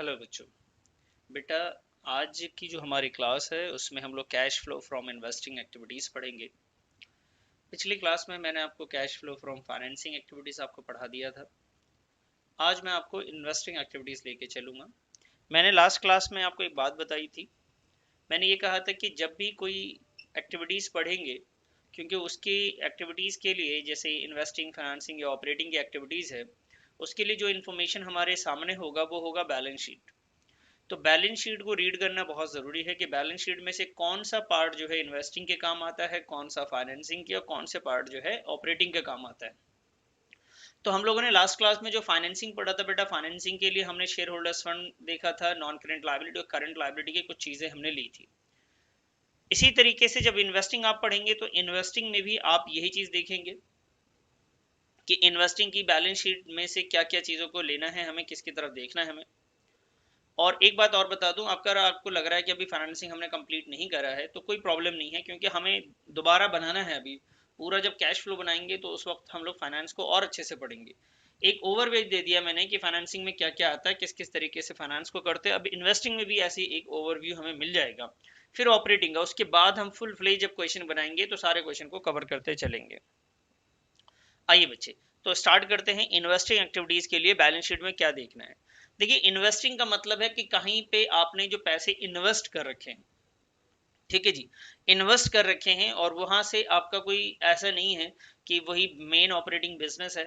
Hello बच्चों। बेटा, आज की जो हमारी क्लास है उसमें हम लोग cash flow from investing activities पढ़ेंगे। पिछली क्लास में मैंने आपको cash flow from financing activities आपको पढ़ा दिया था। आज मैं आपको इन्वेस्टिंग एक्टिविटीज़ लेके चलूँगा। मैंने लास्ट क्लास में आपको एक बात बताई थी। मैंने ये कहा था कि जब भी कोई एक्टिविटीज़ पढ़ेंगे, क्योंकि उसकी एक्टिविटीज़ के लिए जैसे इन्वेस्टिंग, फाइनेंसिंग या ऑपरेटिंग की एक्टिविटीज़ है, उसके लिए जो इन्फॉर्मेशन हमारे सामने होगा वो होगा बैलेंस शीट। तो बैलेंस शीट को रीड करना बहुत ज़रूरी है कि बैलेंस शीट में से कौन सा पार्ट जो है इन्वेस्टिंग के काम आता है, कौन सा फाइनेंसिंग के, और कौन से पार्ट जो है ऑपरेटिंग के काम आता है। तो हम लोगों ने लास्ट क्लास में जो फाइनेंसिंग पढ़ा था बेटा, फाइनेंसिंग के लिए हमने शेयर होल्डर्स फंड देखा था, नॉन करेंट लायबिलिटी और करंट लायबिलिटी की कुछ चीज़ें हमने ली थी। इसी तरीके से जब इन्वेस्टिंग आप पढ़ेंगे तो इन्वेस्टिंग में भी आप यही चीज़ देखेंगे कि इन्वेस्टिंग की बैलेंस शीट में से क्या क्या चीज़ों को लेना है हमें, किसकी तरफ देखना है हमें। और एक बात और बता दूं, आपको लग रहा है कि अभी फाइनेंसिंग हमने कंप्लीट नहीं करा है, तो कोई प्रॉब्लम नहीं है, क्योंकि हमें दोबारा बनाना है। अभी पूरा जब कैश फ्लो बनाएंगे तो उस वक्त हम लोग फाइनेंस को और अच्छे से पढ़ेंगे। एक ओवरव्यू दे दिया मैंने कि फाइनेंसिंग में क्या क्या आता है, किस किस तरीके से फाइनेंस को करते हैं। अब इन्वेस्टिंग में भी ऐसी एक ओवरव्यू हमें मिल जाएगा। फिर ऑपरेटिंग का, उसके बाद हम फुल फ्लेज जब क्वेश्चन बनाएंगे तो सारे क्वेश्चन को कवर करते चलेंगे। आइए बच्चे, तो स्टार्ट करते हैं। इन्वेस्टिंग एक्टिविटीज के लिए बैलेंस शीट में क्या देखना है। देखिए, इन्वेस्टिंग का मतलब है कि कहीं पे आपने जो पैसे इन्वेस्ट कर रखे हैं, ठीक है जी, इन्वेस्ट कर रखे हैं, और वहां से आपका कोई ऐसा नहीं है कि वही मेन ऑपरेटिंग बिजनेस है।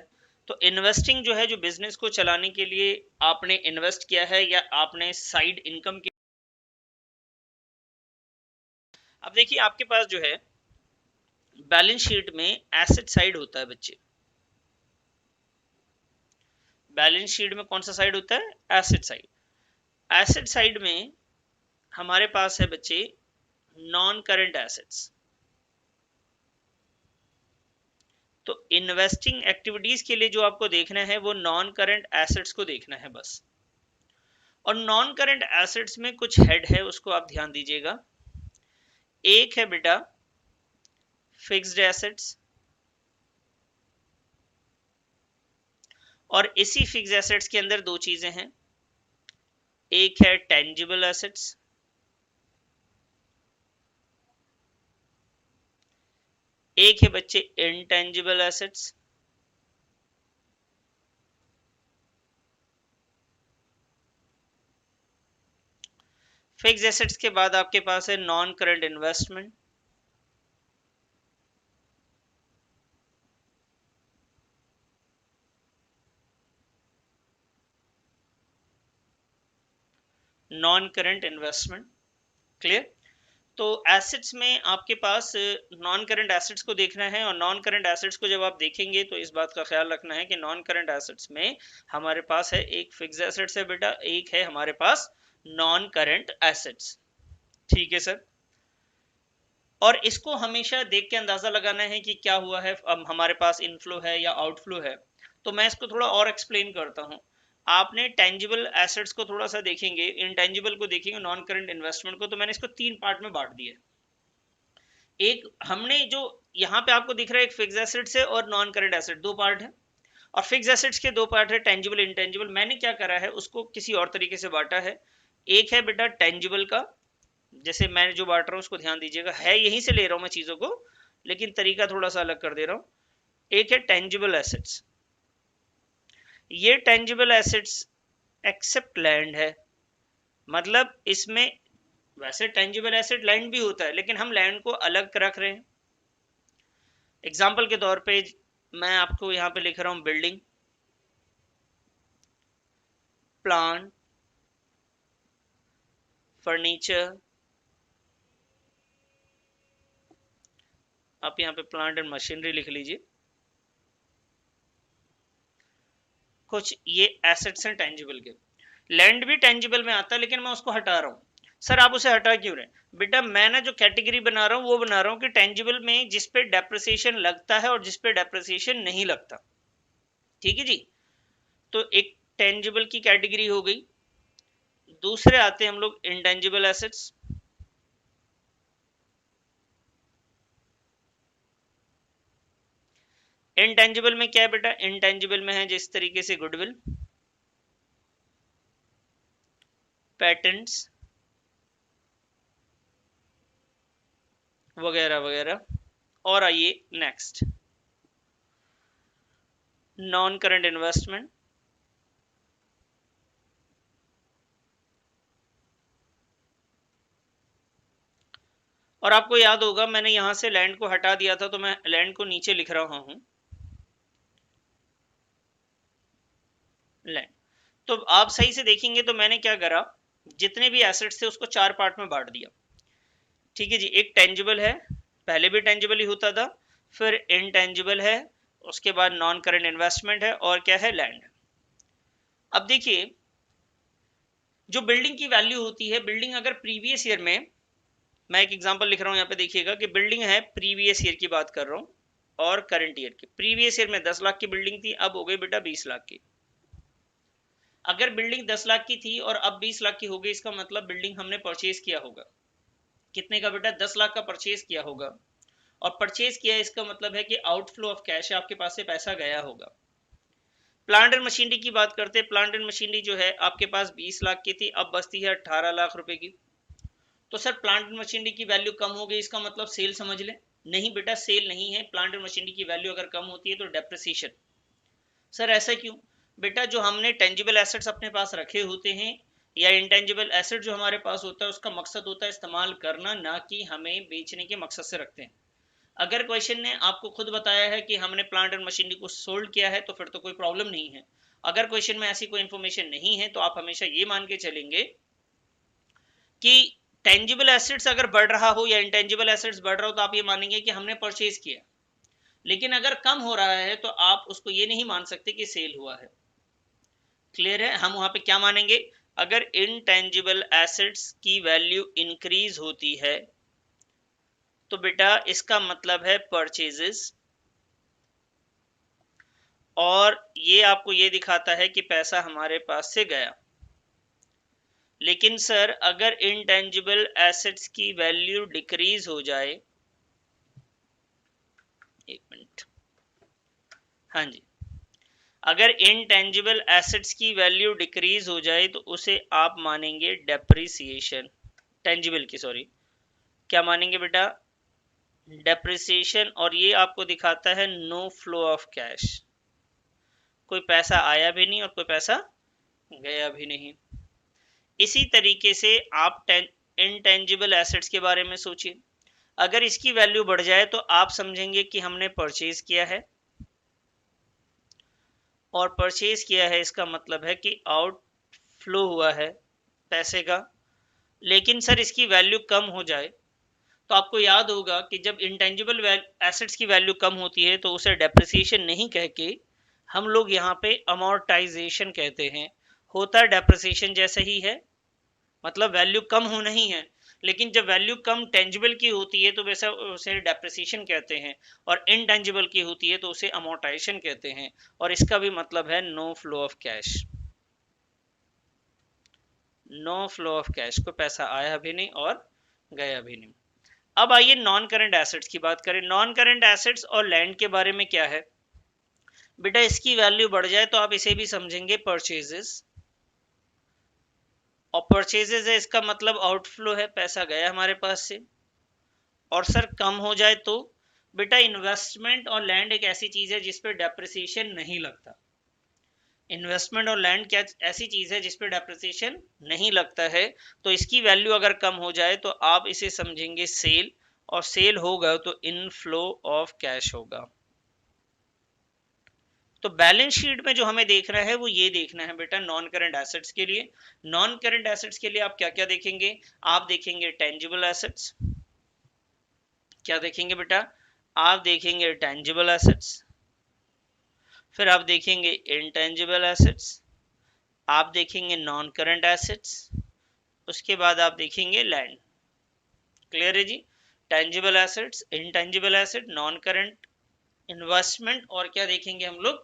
तो इन्वेस्टिंग जो है, जो बिजनेस को चलाने के लिए आपने इन्वेस्ट किया है या आपने साइड इनकम की। अब देखिए, आपके पास जो है बैलेंस शीट में एसेट साइड होता है बच्चे। बैलेंस शीट में कौन सा साइड होता है? Asset side. एसेट साइड में हमारे पास है बच्चे नॉन करंट एसेट्स। तो इन्वेस्टिंग एक्टिविटीज के लिए जो आपको देखना है वो नॉन करंट एसेट्स को देखना है बस। और नॉन करंट एसेट्स में कुछ हेड है, उसको आप ध्यान दीजिएगा। एक है बेटा फिक्स्ड एसेट्स, और इसी फिक्स एसेट्स के अंदर दो चीजें हैं। एक है टेंजिबल एसेट्स, एक है बच्चे इनटेंजिबल एसेट्स। फिक्स एसेट्स के बाद आपके पास है non current investment, non current investment. Clear? तो एसेट्स में आपके पास नॉन करंट एसेट्स को देखना है, और नॉन करंट एसेट्स को जब आप देखेंगे तो इस बात का ख्याल रखना है कि नॉन करंट एसेट्स में हमारे पास है एक फिक्स एसेट्स है बेटा, एक है हमारे पास नॉन करंट एसेट्स। ठीक है सर। और इसको हमेशा देख के अंदाजा लगाना है कि क्या हुआ है, अब हमारे पास इनफ्लो है या आउटफ्लो है। तो मैं इसको थोड़ा और एक्सप्लेन करता हूँ। आपने टेंजिबल एसेट्स को थोड़ा सा देखेंगे, इनटेंजिबल को देखेंगे, नॉन करंट इन्वेस्टमेंट को। तो मैंने इसको तीन पार्ट में बांट दिया। एक हमने जो यहाँ पे आपको दिख रहा है, एक फिक्स एसेट्स है और नॉन करंट एसेट, दो पार्ट है। और फिक्स एसेट्स के दो पार्ट है, टेंजिबल इंटेंजिबल। मैंने क्या करा है, उसको किसी और तरीके से बांटा है। एक है बेटा टेंजिबल का, जैसे मैंने जो बांट रहा हूँ उसको ध्यान दीजिएगा, है यहीं से ले रहा हूँ मैं चीजों को, लेकिन तरीका थोड़ा सा अलग कर दे रहा हूँ। एक है टेंजिबल एसेट्स। ये टेंजिबल एसेट्स एक्सेप्ट लैंड है, मतलब इसमें वैसे टेंजिबल एसेट लैंड भी होता है, लेकिन हम लैंड को अलग रख रहे हैं। एग्जाम्पल के तौर पे मैं आपको यहाँ पे लिख रहा हूँ बिल्डिंग, प्लांट, फर्नीचर। आप यहाँ पे प्लांट एंड मशीनरी लिख लीजिए। कुछ ये एसेट्स हैं टेंजिबल के। लैंड भी टेंजिबल में आता है, लेकिन मैं उसको हटा रहा हूँ। सर आप उसे हटा क्यों रहे? बेटा मैं ना जो कैटेगरी बना रहा हूँ वो बना रहा हूँ कि टेंजिबल में जिस पे डेप्रिसिएशन लगता है और जिस पे डेप्रिसिएशन नहीं लगता। ठीक है जी। तो एक टेंजिबल की कैटेगरी हो गई। दूसरे आते हैं हम लोग इंटेंजिबल एसेट्स। इनटेंजिबल में क्या है बेटा? इनटेंजिबल में है जिस तरीके से गुडविल, पैटेंट्स वगैरह वगैरह। और आइए नेक्स्ट, नॉन करंट इन्वेस्टमेंट, और आपको याद होगा मैंने यहां से लैंड को हटा दिया था, तो मैं लैंड को नीचे लिख रहा हूं, लैंड। तो आप सही से देखेंगे तो मैंने क्या करा, जितने भी एसेट्स थे उसको 4 पार्ट में बांट दिया। ठीक है जी, एक टेंजिबल है, पहले भी टेंजिबल ही होता था, फिर इनटेंजिबल है, उसके बाद नॉन करंट इन्वेस्टमेंट है, और क्या है, लैंड। अब देखिए, जो बिल्डिंग की वैल्यू होती है, बिल्डिंग अगर प्रीवियस ईयर में, मैं एक एग्जांपल लिख रहा हूं यहाँ पे देखिएगा कि बिल्डिंग है, प्रीवियस ईयर की बात कर रहा हूं और करंट ईयर की। प्रीवियस ईयर में 10 लाख की बिल्डिंग थी, अब हो गई बेटा 20 लाख की। अगर बिल्डिंग 10 लाख की थी और अब 20 लाख की हो गई, इसका मतलब बिल्डिंग हमने परचेज किया होगा। कितने का बेटा, 10 लाख का परचेज किया होगा, और परचेज किया इसका मतलब है कि आउटफ्लो ऑफ कैश है, आपके पास से पैसा गया होगा। प्लांट एंड मशीनरी की बात करते हैं, प्लांट एंड मशीनरी जो है आपके पास 20 लाख की थी, अब बचती है 18 लाख रुपए की। तो सर प्लांट एंड मशीनरी की वैल्यू कम हो गई, इसका मतलब सेल समझ ले। नहीं बेटा, सेल नहीं है, प्लांट एंड मशीनरी की वैल्यू अगर कम होती है तो डेप्रिसिएशन। सर ऐसा क्यों बेटा, जो हमने टेंजिबल एसेट्स अपने पास रखे होते हैं या इंटेंजिबल एसेट जो हमारे पास होता है, उसका मकसद होता है इस्तेमाल करना, ना कि हमें बेचने के मकसद से रखते हैं। अगर क्वेश्चन ने आपको खुद बताया है कि हमने प्लांट एंड मशीनरी को सोल्ड किया है, तो फिर तो कोई प्रॉब्लम नहीं है। अगर क्वेश्चन में ऐसी कोई इंफॉर्मेशन नहीं है, तो आप हमेशा ये मान के चलेंगे कि टेंजिबल एसेट्स अगर बढ़ रहा हो या इंटेंजिबल एसेट्स बढ़ रहा हो, तो आप ये मानेंगे कि हमने परचेज किया। लेकिन अगर कम हो रहा है तो आप उसको ये नहीं मान सकते कि सेल हुआ है। क्लियर है, हम वहां पे क्या मानेंगे, अगर इनटेंजिबल एसेट्स की वैल्यू इंक्रीज होती है तो बेटा इसका मतलब है परचेजेस, और ये आपको ये दिखाता है कि पैसा हमारे पास से गया। लेकिन सर अगर इनटेंजिबल एसेट्स की वैल्यू डिक्रीज हो जाए, एक मिनट, हाँ जी, अगर इनटेंजिबल एसेट्स की वैल्यू डिक्रीज हो जाए तो उसे आप मानेंगे डेप्रिसिएशन, टेंजिबल की सॉरी, क्या मानेंगे बेटा, डेप्रिसिएशन। और ये आपको दिखाता है नो फ्लो ऑफ कैश, कोई पैसा आया भी नहीं और कोई पैसा गया भी नहीं। इसी तरीके से आप इनटेंजिबल एसेट्स के बारे में सोचिए, अगर इसकी वैल्यू बढ़ जाए तो आप समझेंगे कि हमने परचेज किया है, और परचेज किया है इसका मतलब है कि आउटफ्लो हुआ है पैसे का। लेकिन सर इसकी वैल्यू कम हो जाए, तो आपको याद होगा कि जब इंटेंजिबल एसेट्स की वैल्यू कम होती है तो उसे डेप्रिसिएशन नहीं कह के हम लोग यहाँ पे अमोर्टाइजेशन कहते हैं। होता डेप्रिसिएशन जैसे ही है, मतलब वैल्यू कम हो नहीं है, लेकिन जब वैल्यू कम टेंजिबल की होती है तो वैसा उसे डेप्रिसिएशन कहते हैं, और इनटेंजिबल की होती है तो उसे अमोर्टाइजेशन कहते हैं। और इसका भी मतलब है no flow of cash, no flow of cash, को पैसा आया भी नहीं और गया भी नहीं। अब आइए नॉन करंट एसेट्स की बात करें। नॉन करंट एसेट्स और लैंड के बारे में क्या है बेटा, इसकी वैल्यू बढ़ जाए तो आप इसे भी समझेंगे परचेजेस, और परचेजेस है इसका मतलब आउटफ्लो है, पैसा गया हमारे पास से। और सर कम हो जाए तो बेटा इन्वेस्टमेंट और लैंड एक ऐसी चीज है जिसपे डेप्रिसिएशन नहीं लगता। इन्वेस्टमेंट और लैंड क्या ऐसी चीज है जिसपे डेप्रिसिएशन नहीं लगता है, तो इसकी वैल्यू अगर कम हो जाए तो आप इसे समझेंगे सेल, और सेल होगा तो इनफ्लो ऑफ कैश होगा। तो बैलेंस शीट में जो हमें देखना है वो ये देखना है बेटा, नॉन करंट एसेट्स के लिए। नॉन करंट एसेट्स के लिए आप क्या क्या देखेंगे, आप देखेंगे टेंजिबल एसेट्स, क्या देखेंगे बेटा, आप देखेंगे टेंजिबल एसेट्स, फिर आप देखेंगे इनटेंजिबल एसेट्स, आप देखेंगे नॉन करंट एसेट्स, उसके बाद आप देखेंगे लैंड। क्लियर है जी, tangible assets, intangible asset, non current investment, और क्या देखेंगे हम लोग,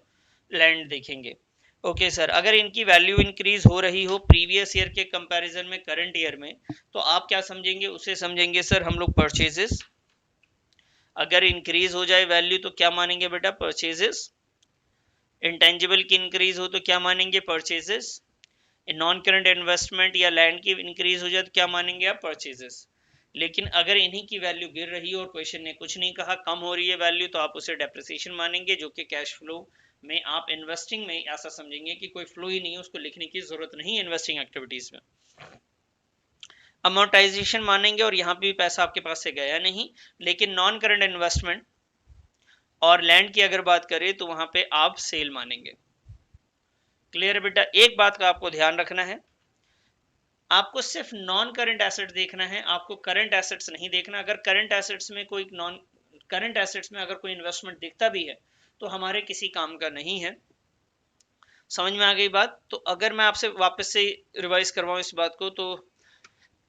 लैंड देखेंगे। ओके सर, अगर इनकी वैल्यू इंक्रीज हो रही हो प्रीवियस ईयर के कंपैरिजन में करंट ईयर में, तो आप क्या समझेंगे, उसे समझेंगे सर हम लोग परचेजेस। अगर इंक्रीज हो जाए वैल्यू तो क्या मानेंगे बेटा, परचेजेस। इंटेंजिबल की इंक्रीज हो तो क्या मानेंगे, परचेजेस। नॉन करंट इन्वेस्टमेंट या लैंड की इंक्रीज हो जाए तो क्या मानेंगे आप? परचेजेस। लेकिन अगर इन्हीं की वैल्यू गिर रही है और क्वेश्चन ने कुछ नहीं कहा, कम हो रही है वैल्यू, तो आप उसे डेप्रिसिएशन मानेंगे, जो कि कैश फ्लो में आप इन्वेस्टिंग में ऐसा समझेंगे कि कोई फ्लो ही नहीं है, उसको लिखने की जरूरत नहीं है इन्वेस्टिंग एक्टिविटीज में। अमोर्टाइजेशन मानेंगे और यहाँ भी पैसा आपके पास से गया नहीं, लेकिन नॉन करंट इन्वेस्टमेंट और लैंड की अगर बात करें तो वहां पे आप सेल मानेंगे। क्लियर है बेटा? एक बात का आपको ध्यान रखना है, आपको सिर्फ नॉन करंट एसेट देखना है, आपको करंट एसेट्स नहीं देखना। अगर करंट एसेट्स में कोई नॉन करंट एसेट्स में अगर कोई इन्वेस्टमेंट दिखता भी है तो हमारे किसी काम का नहीं है। समझ में आ गई बात? तो अगर मैं आपसे वापस से रिवाइज करवाऊं इस बात को, तो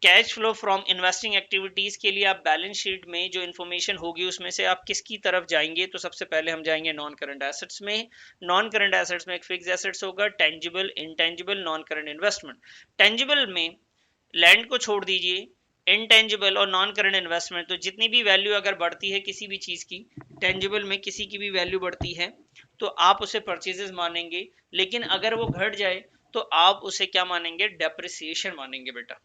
cash flow from investing activities के लिए आप बैलेंस शीट में जो इन्फॉर्मेशन होगी उसमें से आप किसकी तरफ जाएंगे? तो सबसे पहले हम जाएंगे नॉन करंट एसेट्स में। नॉन करंट एसेट्स में एक फिक्स एसेट्स होगा, tangible, intangible, non current investment. Tangible में लैंड को छोड़ दीजिए, इनटेंजिबल और नॉन करंट इन्वेस्टमेंट, तो जितनी भी वैल्यू अगर बढ़ती है किसी भी चीज की, टेंजिबल में किसी की भी वैल्यू बढ़ती है तो आप उसे परचेजेस मानेंगे, लेकिन अगर वो घट जाए तो आप उसे क्या मानेंगे? डेप्रिसिएशन मानेंगे बेटा।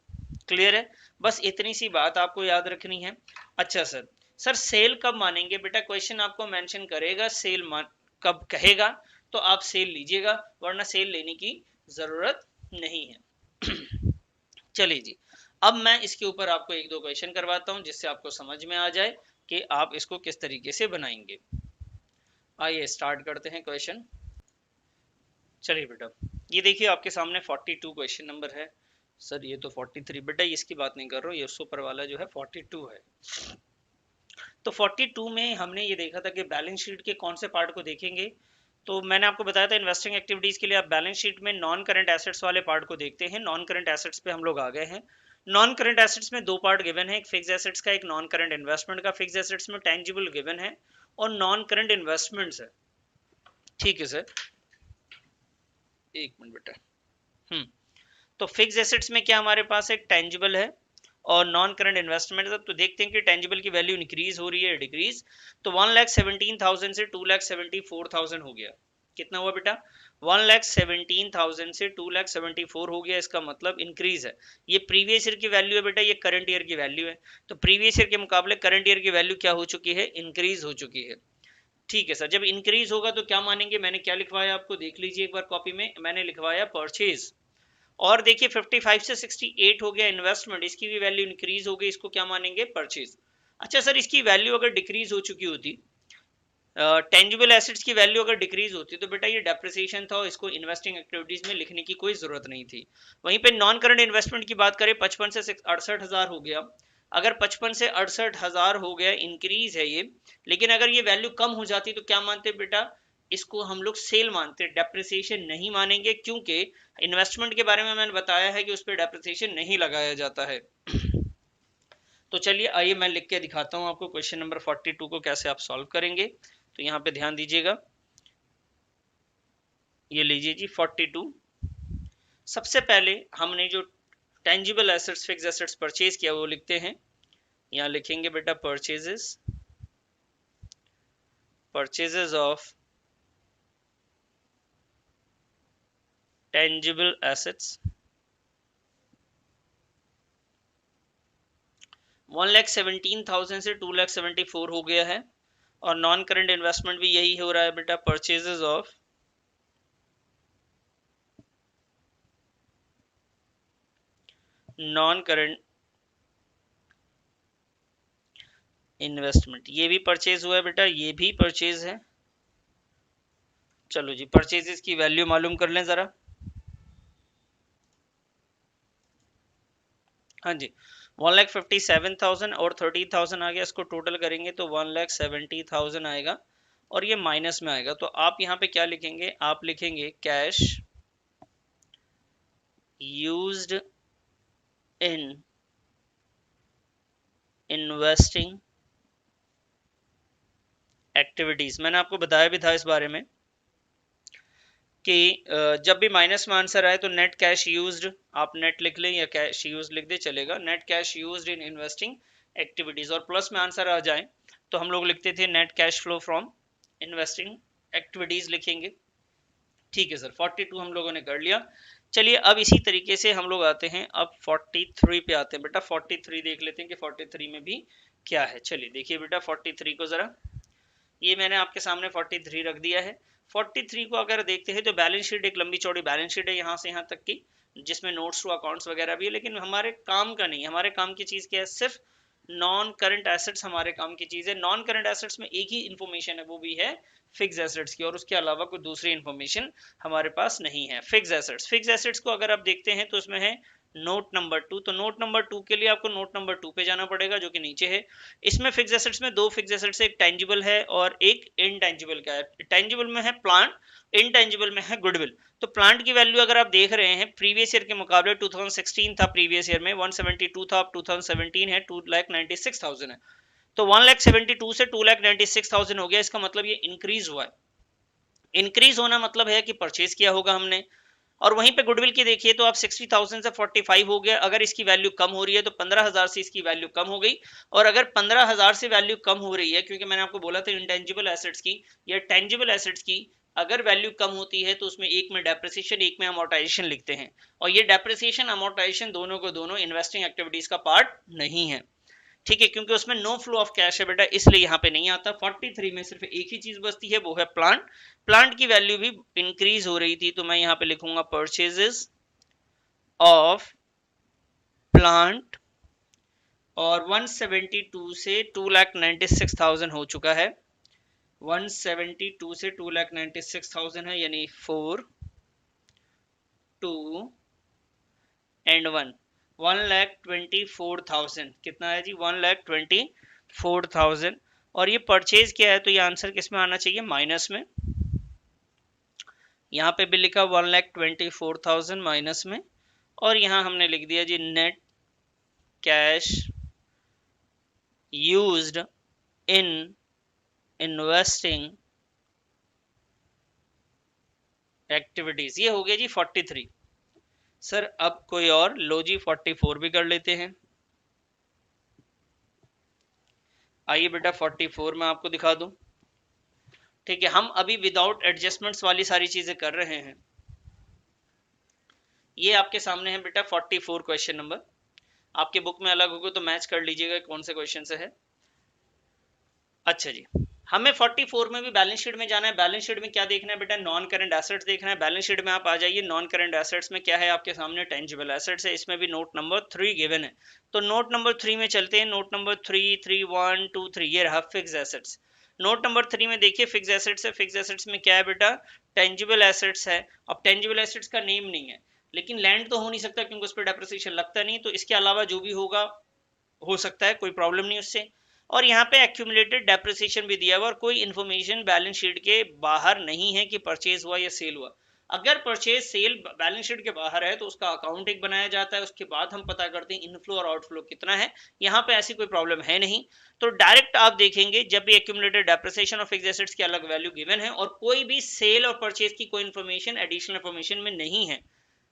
क्लियर है? बस इतनी सी बात आपको याद रखनी है। अच्छा सर, सेल कब मानेंगे? बेटा क्वेश्चन आपको मेंशन करेगा सेल कब कहेगा तो आप सेल लीजिएगा, वरना सेल लेने की जरूरत नहीं है। चलिए जी, अब मैं इसके ऊपर आपको एक दो क्वेश्चन करवाता हूं जिससे आपको समझ में आ जाए कि आप इसको किस तरीके से बनाएंगे। आइए स्टार्ट करते हैं क्वेश्चन। चलिए बेटा, ये देखिए आपके सामने 42 क्वेश्चन नंबर है। सर ये तो 43, बेटा इसकी बात नहीं कर रहा हूँ, ये ऊपर वाला जो है 42 है। तो 42 में हमने ये देखा था कि बैलेंस शीट के कौन से पार्ट को देखेंगे। तो मैंने आपको बताया था इन्वेस्टिंग एक्टिविटीज के लिए आप बैलेंस शीट में नॉन करंट एसेट्स वाले पार्ट को देखते हैं। नॉन करंट एसेट्स पे हम लोग आ गए हैं। नॉन करंट एसेट्स में दो पार्ट गिवन है, एक फिक्स एसेट्स का, एक नॉन करंट इन्वेस्टमेंट का। फिक्स एसेट्स में टेंजिबल गिवन है और नॉन करंट इन्वेस्टमेंट्स है। ठीक है सर, एक मिनट बेटा। तो फिक्स एसेट्स में क्या हमारे पास एक टेंजिबल है और नॉन करंट इन्वेस्टमेंट है। तो देखते हैं कि टेंजिबल की वैल्यू इंक्रीज हो रही है डिक्रीज। तो 1,17,000 से 2,74,000 हो गया। कितना हुआ बेटा? 1,17,000 से 2,74,000 हो गया। इसका मतलब इंक्रीज है। ये प्रीवियस ईयर की वैल्यू है बेटा, ये करंट ईयर की वैल्यू है। तो प्रीवियस ईयर के मुकाबले करंट ईयर की वैल्यू क्या हो चुकी है? इंक्रीज हो चुकी है। ठीक है सर, जब इंक्रीज होगा तो क्या मानेंगे? मैंने क्या लिखवाया आपको देख लीजिए एक बार कॉपी में, मैंने लिखवाया परचेज। और देखिए 55 से 68 हो गया इन्वेस्टमेंट, इसकी भी वैल्यू इंक्रीज हो गई, इसको क्या मानेंगे? परचेज। अच्छा सर, इसकी वैल्यू अगर डिक्रीज हो चुकी होती, टेंजिबल एसेट्स की वैल्यू अगर डिक्रीज होती, तो बेटा ये डेप्रिसिएशन था और इसको इन्वेस्टिंग एक्टिविटीज में लिखने की कोई जरूरत नहीं थी। वहीं पे नॉन करंट इन्वेस्टमेंट की बात करें, 55 से 68,000 हो गया। अगर 55 से 68,000 हो गया, इंक्रीज है ये, लेकिन अगर ये वैल्यू कम हो जाती तो क्या मानते बेटा? इसको हम लोग सेल मानते, डेप्रिसिएशन नहीं मानेंगे, क्योंकि इन्वेस्टमेंट के बारे में मैंने बताया है कि उस पर डेप्रिसिएशन नहीं लगाया जाता है। तो चलिए आइए मैं लिख के दिखाता हूं आपको क्वेश्चन नंबर 42 को कैसे आप सॉल्व करेंगे। तो यहाँ पे ध्यान दीजिएगा, ये लीजिए जी 42। सबसे पहले हमने जो tangible assets, fix assets purchase किया वो लिखते हैं। यहाँ लिखेंगे बेटा purchases, purchases of tangible assets। 1,17,000 से 2,74,000 हो गया है। और नॉन करंट इन्वेस्टमेंट भी यही हो रहा है बेटा, purchases of non current investment, ये भी परचेज हुआ है बेटा, ये भी परचेज है। चलो जी, परचेजेस की वैल्यू मालूम कर लें जरा। हाँ जी, 1,57,000 और 30,000 आ गया, इसको टोटल करेंगे तो 1,70,000 आएगा और ये माइनस में आएगा। तो आप यहाँ पे क्या लिखेंगे? आप लिखेंगे cash used in investing activities. मैंने आपको बताया भी था इस बारे में कि जब भी माइनस में आंसर आए तो नेट कैश यूज्ड आप नेट लिख लें या कैश यूज लिख दे चलेगा। Net cash used in investing activities, और प्लस में आंसर आ जाए तो हम लोग लिखते थे net cash flow from investing activities लिखेंगे। ठीक है सर, 42 हम लोगों ने कर लिया। चलिए अब इसी तरीके से हम लोग आते हैं, अब 43 पे आते हैं बेटा। 43 देख लेते हैं कि 43 में भी क्या है। चलिए देखिए बेटा 43 को जरा, ये मैंने आपके सामने 43 रख दिया है। 43 को अगर देखते हैं तो बैलेंस शीट एक लंबी चौड़ी बैलेंस शीट है यहाँ से यहाँ तक की, जिसमें नोट्स टू अकाउंट्स वगैरह भी है, लेकिन हमारे काम का नहीं। हमारे काम की चीज क्या है, सिर्फ नॉन करंट एसेट्स हमारे काम की चीज है। नॉन करंट एसेट्स में एक ही इंफॉर्मेशन है, वो भी है फिक्स एसेट्स की, और उसके अलावा कोई दूसरी इंफॉर्मेशन हमारे पास नहीं है। फिक्स एसेट्स, फिक्स एसेट्स को अगर आप देखते हैं तो उसमें है नोट नंबर 2। तो नोट नंबर 2 के लिए आपको नोट नंबर 2 पे जाना पड़ेगा, जो कि नीचे है। इसमें फिक्स एसेट्स में दो फिक्स एसेट्स है, एक टेंजिबल है और एक इनटेंजिबल का है। टेंजिबल में है प्लांट, इनटेंजिबल में है गुडविल। तो प्लांट की वैल्यू अगर आप देख रहे हैं प्रीवियस ईयर के मुकाबले, 2016 था प्रीवियस ईयर में 172 था, अब 2017 है 2,96,000 है। तो 1,72,000 से 2,96,000 हो गया, इसका मतलब ये इंक्रीज हुआ है। इंक्रीज होना मतलब है कि परचेज किया होगा हमने। और वहीं पे गुडविल की देखिए तो आप 60,000 से 45 हो गया। अगर इसकी वैल्यू कम हो रही है तो 15,000 से इसकी वैल्यू कम हो गई। और अगर 15,000 से वैल्यू कम हो रही है, क्योंकि मैंने आपको बोला था इंटेंजिबल एसेट्स की या टेंजिबल एसेट्स की अगर वैल्यू कम होती है तो उसमें एक में डेप्रिसिएशन एक में अमोर्टाइजेशन लिखते हैं, और ये डेप्रिसिएशन अमोर्टाइजेशन दोनों को दोनों इन्वेस्टिंग एक्टिविटीज का पार्ट नहीं है। ठीक है, क्योंकि उसमें नो फ्लो ऑफ कैश है बेटा, इसलिए यहाँ पे नहीं आता। 43 में सिर्फ एक ही चीज बचती है, वो है प्लांट। प्लांट की वैल्यू भी इंक्रीज हो रही थी, तो मैं यहाँ पे लिखूंगा परचेजेस ऑफ प्लांट, और 172 से 2,96,000 हो चुका है। 172 से 2,96,000 है, यानी 4 2 एंड 1,24,000 कितना है जी, 1,24,000। और ये परचेज क्या है, तो ये आंसर किस में आना चाहिए, माइनस में। यहाँ पे भी लिखा 1,24,000 माइनस में, और यहाँ हमने लिख दिया जी net cash used in investing activities. ये हो गया जी 43। सर अब कोई और, लो जी 44 भी कर लेते हैं। आइए बेटा 44 में आपको दिखा दूं। ठीक है, हम अभी विदाउट एडजस्टमेंट्स वाली सारी चीजें कर रहे हैं। ये आपके सामने है बेटा 44 क्वेश्चन नंबर। आपके बुक में अलग होगा तो मैच कर लीजिएगा कौन से क्वेश्चन से है। अच्छा जी, हमें 44 में भी बैलेंस शीट में जाना है। बैलेंस शीट में क्या देखना है बेटा, नॉन करंट एसेट्स देखना है। बैलेंस शीट में आप आ जाइए, नॉन करंट एसेट्स में क्या है आपके सामने, टेंजिबल एसेट्स है। इसमें भी नोट नंबर 3 गिवन है, तो नोट नंबर 3 में चलते हैं। नोट नंबर 3 3 1 2 3 ये रहा फिक्स एसेट्स। नोट नंबर 3 में देखिए फिक्स एसेट्स है। फिक्स एसेट्स में क्या है बेटा, टेंजिबल एसेट्स है। अब टेंजिबल एसेट्स का नेम नहीं है, लेकिन लैंड तो हो नहीं सकता क्योंकि उस पर डेप्रिसिएशन लगता नहीं, तो इसके अलावा जो भी होगा हो सकता है, कोई प्रॉब्लम नहीं उससे। और यहाँ पे एक्यूमुलेटेड डेप्रिसिएशन भी दिया हुआ, और कोई इन्फॉर्मेशन बैलेंस शीट के बाहर नहीं है कि परचेज हुआ या सेल हुआ। अगर परचेज सेल बैलेंस शीट के बाहर है तो उसका अकाउंट एक बनाया जाता है, उसके बाद हम पता करते हैं इनफ्लो और आउटफ्लो कितना है। यहाँ पे ऐसी कोई प्रॉब्लम है नहीं, तो डायरेक्ट आप देखेंगे जब भी एक्यूमुलेटेड डेप्रिसिएशन और फिक्स्ड एसेट्स की अलग वैल्यू गिवन है और कोई भी सेल और परचेज की कोई इन्फॉर्मेशन एडिशनल इन्फॉर्मेशन में नहीं है,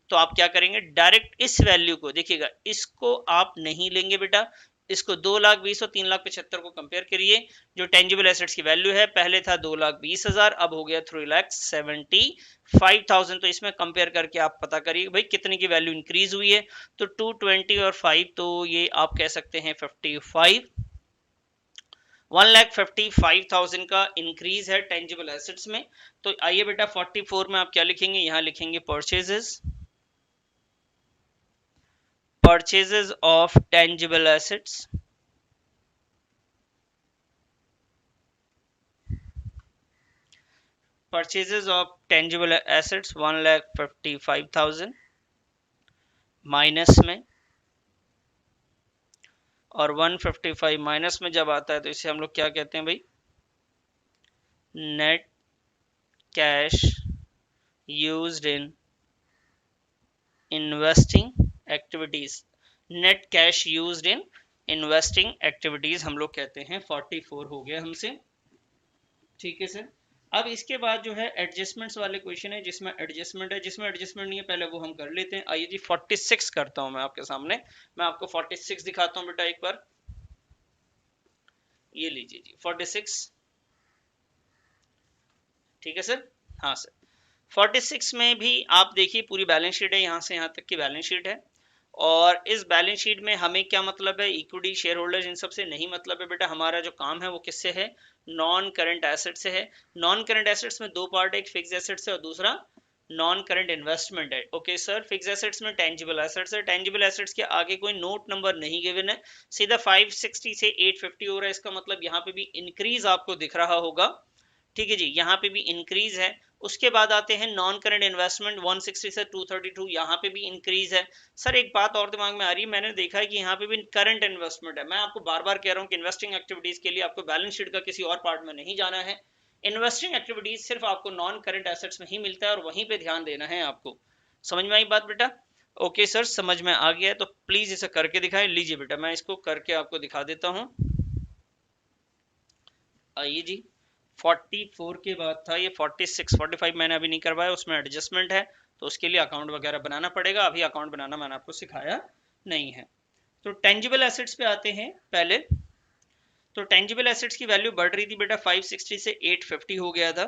तो आप क्या करेंगे, डायरेक्ट इस वैल्यू को देखिएगा, इसको आप नहीं लेंगे बेटा। इसको 2,20,000 और 3,75,000 को कंपेयर करिए। जो टेंजिबल एसेट्स की वैल्यू है, पहले था 2,20,000, अब हो गया 3,75,000। तो इसमें कंपेयर करके आप पता करिए भाई कितने की वैल्यू इंक्रीज हुई है। तो 220 और 5, तो ये आप कह सकते हैं 55। 1,55,000 का इंक्रीज है टेंजिबल एसेट्स में। तो आइए बेटा 44 में आप क्या लिखेंगे, यहां लिखेंगे purchases, purchases of tangible assets, purchases of tangible assets 1,55,000 minus में, और 155 माइनस में जब आता है तो इसे हम लोग क्या कहते हैं भाई, net cash used in investing activities. Net cash used in investing activities हम लोग कहते हैं। 44 हो गया हमसे, ठीक है सर। अब इसके बाद जो है एडजस्टमेंट्स वाले क्वेश्चन है, जिसमें एडजस्टमेंट है, जिसमें एडजस्टमेंट नहीं है पहले वो हम कर लेते हैं। आइए जी 46 करता हूं मैं आपके सामने। मैं आपको 46 दिखाता हूं बेटा एक बार, ये लीजिए जी 46, ठीक है सर। हाँ सर, 46 में भी आप देखिए पूरी बैलेंस शीट है, यहाँ से यहाँ तक की बैलेंस शीट है। और इस बैलेंस शीट में हमें क्या मतलब है, इक्विटी, शेयर होल्डर्स, इन सब से नहीं मतलब है बेटा। हमारा जो काम है वो किससे है, नॉन करंट एसेट से है। नॉन करंट एसेट्स में दो पार्ट है, एक फिक्स एसेट्स है और दूसरा नॉन करंट इन्वेस्टमेंट है। ओके सर, फिक्स एसेट्स में टेंजिबल एसेट्स है, टेंजिबल एसेट्स के आगे कोई नोट नंबर नहीं गिवन है, सीधा 560 से 850 हो रहा है। इसका मतलब यहाँ पे भी इंक्रीज आपको दिख रहा होगा, ठीक है जी, यहाँ पे भी इंक्रीज है। उसके बाद आते हैं नॉन करंट इन्वेस्टमेंट, 160 से 232, यहाँ पे भी इंक्रीज है। सर एक बात और दिमाग में आ रही है, मैंने देखा है कि यहाँ पे भी करंट इन्वेस्टमेंट है। मैं आपको बार बार कह रहा हूँ कि इन्वेस्टिंग एक्टिविटीज के लिए आपको बैलेंस शीट का किसी और पार्ट में नहीं जाना है। इन्वेस्टिंग एक्टिविटीज सिर्फ आपको नॉन करंट एसेट्स में ही मिलता है और वहीं पे ध्यान देना है आपको। समझ में आई बात बेटा? ओके सर, समझ में आ गया है तो प्लीज इसे करके दिखाएं। लीजिए बेटा, मैं इसको करके आपको दिखा देता हूँ। आइए जी, 44 के बाद था ये 46, 45 मैंने अभी नहीं करवाया, उसमें एडजस्टमेंट है तो उसके लिए अकाउंट वगैरह बनाना पड़ेगा। अभी अकाउंट बनाना मैंने आपको सिखाया नहीं है। तो टेंजिबल एसेट्स पे आते हैं पहले। तो टेंजिबल एसेट्स की वैल्यू बढ़ रही थी बेटा, 560 से 850 हो गया था।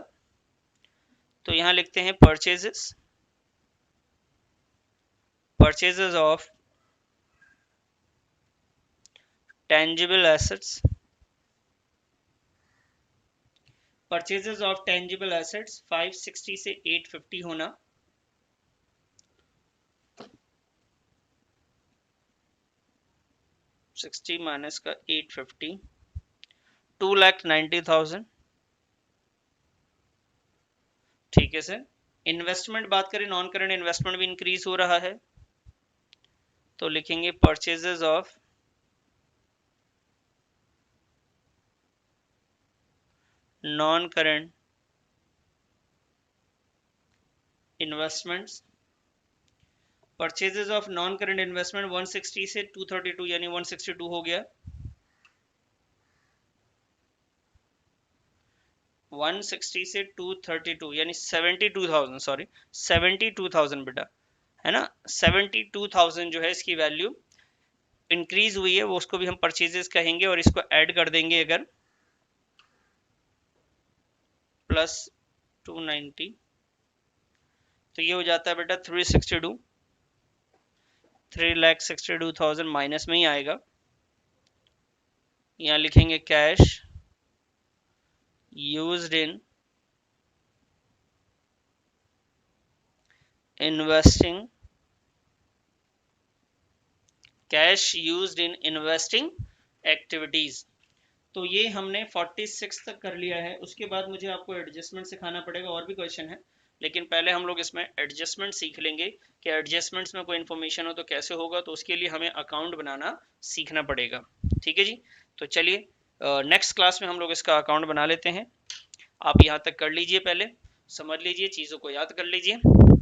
तो यहां लिखते हैं purchases, purchases of tangible assets, purchases of tangible assets 560 से 850 होना। सिक्सटी माइनस का 850, 2,90,000। ठीक है सर। इन्वेस्टमेंट बात करें, नॉन करंट इन्वेस्टमेंट भी इंक्रीज हो रहा है, तो लिखेंगे purchases of non current investments. Purchases of non current investment 160 से 232 यानी 162 हो गया। 160 से 232 यानी 72,000, सॉरी 72,000 बेटा, है ना। 72,000 जो है इसकी वैल्यू इंक्रीज हुई है, वो उसको भी हम परचेजेस कहेंगे और इसको ऐड कर देंगे अगर, प्लस 290, तो ये हो जाता है बेटा 362, 3,62,000 माइनस में ही आएगा। यहाँ लिखेंगे cash used in investing, cash used in investing activities. तो ये हमने 46 तक कर लिया है। उसके बाद मुझे आपको एडजस्टमेंट सिखाना पड़ेगा, और भी क्वेश्चन है, लेकिन पहले हम लोग इसमें एडजस्टमेंट सीख लेंगे कि एडजस्टमेंट्स में कोई इन्फॉर्मेशन हो तो कैसे होगा, तो उसके लिए हमें अकाउंट बनाना सीखना पड़ेगा। ठीक है जी, तो चलिए नेक्स्ट क्लास में हम लोग इसका अकाउंट बना लेते हैं। आप यहाँ तक कर लीजिए, पहले समझ लीजिए, चीज़ों को याद कर लीजिए।